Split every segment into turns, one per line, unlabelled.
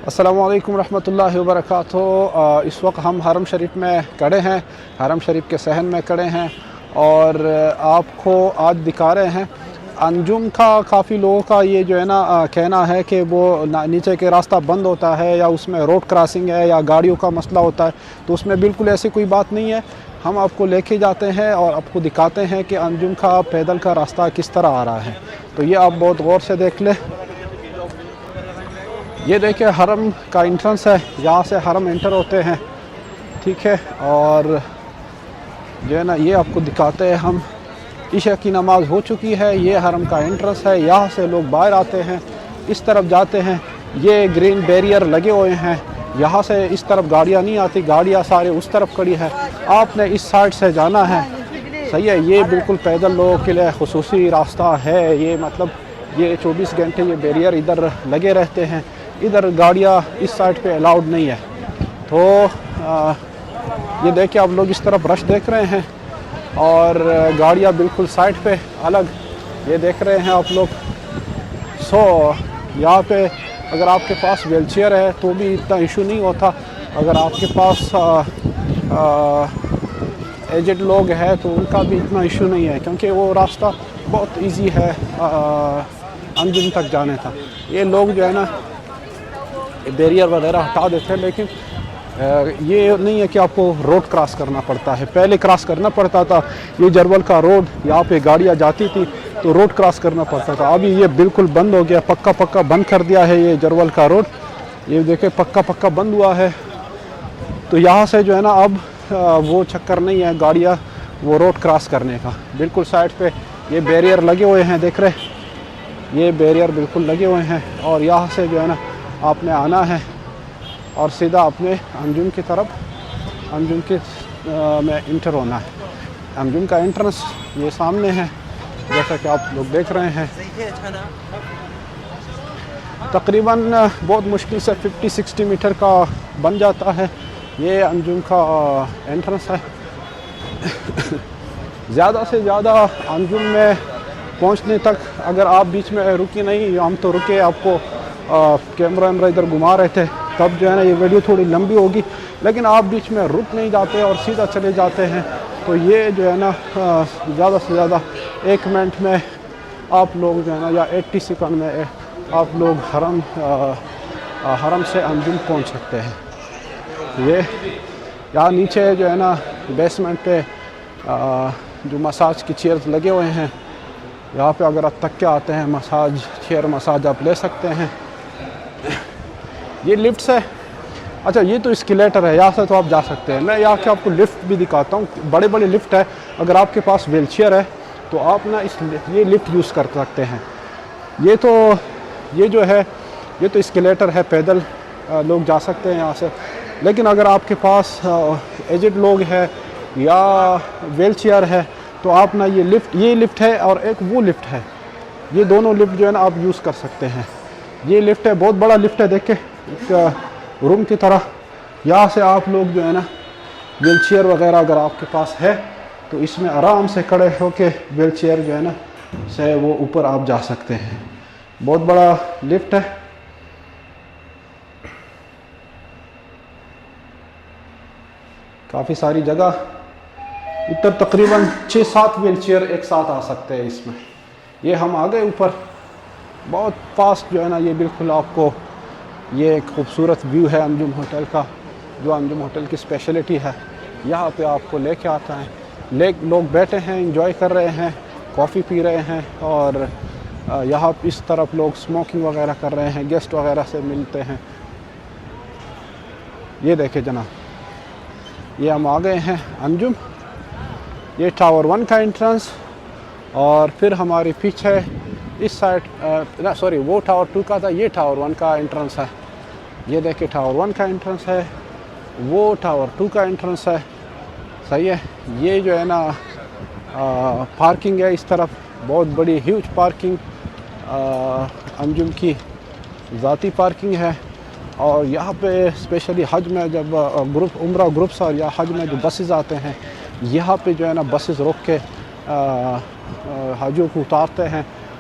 अस्सलामु अलैकुम रहमतुल्लाहि व बरकातुहू। इस वक्त हम हरम शरीफ में खड़े हैं, हरम शरीफ के सहन में खड़े हैं और आपको आज दिखा रहे हैं अंजुम का। काफ़ी लोगों का ये जो है ना कहना है कि वो नीचे के रास्ता बंद होता है या उसमें रोड क्रॉसिंग है या गाड़ियों का मसला होता है, तो उसमें बिल्कुल ऐसी कोई बात नहीं है। हम आपको लेके जाते हैं और आपको दिखाते हैं कि अंजुम का पैदल का रास्ता किस तरह आ रहा है। तो ये आप बहुत गौर से देख लें। ये देखिए हरम का एंट्रेंस है, यहाँ से हरम एंटर होते हैं, ठीक है। और जो है ना ये आपको दिखाते हैं हम। इशा की नमाज़ हो चुकी है, ये हरम का एंट्रेंस है, यहाँ से लोग बाहर आते हैं, इस तरफ जाते हैं। ये ग्रीन बैरियर लगे हुए हैं, यहाँ से इस तरफ गाड़ियाँ नहीं आती, गाड़ियाँ सारे उस तरफ खड़ी है। आपने इस साइड से जाना है, सही है। ये बिल्कुल पैदल लोगों के लिए खुसूसी रास्ता है। ये मतलब ये 24 घंटे ये बैरियर इधर लगे रहते हैं। इधर गाड़ियाँ इस साइड पे अलाउड नहीं है। तो ये देखिए आप लोग इस तरफ रश देख रहे हैं और गाड़ियाँ बिल्कुल साइड पे अलग ये देख रहे हैं आप लोग। यहाँ पे अगर आपके पास व्हीलचेयर है तो भी इतना इशू नहीं होता। अगर आपके पास एजेड लोग हैं तो उनका भी इतना इशू नहीं है, क्योंकि वो रास्ता बहुत इजी है अंजुम तक जाने का। ये लोग जो है ना बैरियर वगैरह हटा देते हैं, लेकिन ये नहीं है कि आपको रोड क्रॉस करना पड़ता है। पहले क्रॉस करना पड़ता था, ये जरवल का रोड, यहाँ पे गाड़ियाँ जाती थी तो रोड क्रॉस करना पड़ता था। अभी ये बिल्कुल बंद हो गया, पक्का बंद कर दिया है ये जरवल का रोड। ये देखे पक्का बंद हुआ है। तो यहाँ से जो है ना अब वो चक्कर नहीं है गाड़ियाँ वो रोड क्रॉस करने का। बिल्कुल साइड पे ये बैरियर लगे हुए हैं, देख रहे, ये बैरियर बिल्कुल लगे हुए हैं। और यहाँ से जो है ना आपने आना है और सीधा अपने अंजुम की तरफ, अंजुम के में इंटर होना है। अंजुम का एंट्रेंस ये सामने है, जैसा कि आप लोग देख रहे हैं। तकरीबन बहुत मुश्किल से 50-60 मीटर का बन जाता है। ये अंजुम का एंट्रेंस है। ज़्यादा से ज़्यादा अंजुम में पहुंचने तक अगर आप बीच में रुकी नहीं, हम तो रुके, आपको कैमरा इधर घुमा रहे थे, तब जो है ना ये वीडियो थोड़ी लंबी होगी। लेकिन आप बीच में रुक नहीं जाते और सीधा चले जाते हैं, तो ये जो है ना ज़्यादा से ज़्यादा 1 मिनट में आप लोग जो है ना या 80 सेकंड में आप लोग हरम से अंजुम पहुंच सकते हैं। ये यहाँ नीचे जो है ना बेसमेंट पे जो मसाज की चेयर्स लगे हुए हैं, यहाँ पे अगर आप तक के आते हैं मसाज चेयर मसाज आप ले सकते हैं। ये लिफ्ट है। अच्छा ये तो एस्केलेटर है, यहाँ से तो आप जा सकते हैं। मैं यहाँ के आपको लिफ्ट भी दिखाता हूँ, बड़े लिफ्ट है। अगर आपके पास व्हीलचेयर है तो आप ना ये लिफ्ट यूज़ कर सकते हैं। ये जो है ये तो एस्केलेटर है, पैदल लोग जा सकते हैं यहाँ से। लेकिन अगर आपके पास एजेड लोग हैं या व्हीलचेयर है तो आप ना ये लिफ्ट है और एक वो लिफ्ट है, ये दोनों लिफ्ट जो है ना आप यूज़ कर सकते हैं। ये लिफ्ट है, बहुत बड़ा लिफ्ट है, देखे एक रूम की तरह। यहाँ से आप लोग जो है ना व्हीलचेयर वगैरह अगर आपके पास है तो इसमें आराम से खड़े होके व्हीलचेयर जो है ना से वो ऊपर आप जा सकते हैं। बहुत बड़ा लिफ्ट है। काफ़ी सारी जगह, इधर तकरीबन 6-7 व्हीलचेयर एक साथ आ सकते हैं इसमें। ये हम आ गए ऊपर, बहुत फास्ट जो है ना ये बिल्कुल आपको ये एक खूबसूरत व्यू है अंजुम होटल का, जो अंजुम होटल की स्पेशलिटी है। यहाँ पे आपको लेके आता है, लोग बैठे हैं, एंजॉय कर रहे हैं, कॉफ़ी पी रहे हैं और यहाँ इस तरफ लोग स्मोकिंग वगैरह कर रहे हैं, गेस्ट वगैरह से मिलते हैं। ये देखे जनाब, ये हम आ गए हैं अंजुम। ये टावर 1 का एंट्रेंस और फिर हमारे पीछे इस साइड वो टावर 2 का था, ये टावर 1 का एंट्रेंस है। ये देखिए टावर 1 का एंट्रेंस है, वो टावर 2 का एंट्रेंस है, सही है। ये जो है ना पार्किंग है इस तरफ, बहुत बड़ी ह्यूज पार्किंग अंजुम की ज़ाती पार्किंग है। और यहाँ पे स्पेशली हज में जब उम्रा ग्रुप्स और या हज में जो बसेस आते हैं, यहाँ पे जो है ना बसेस रोक के हाजियों को उतारते हैं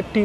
80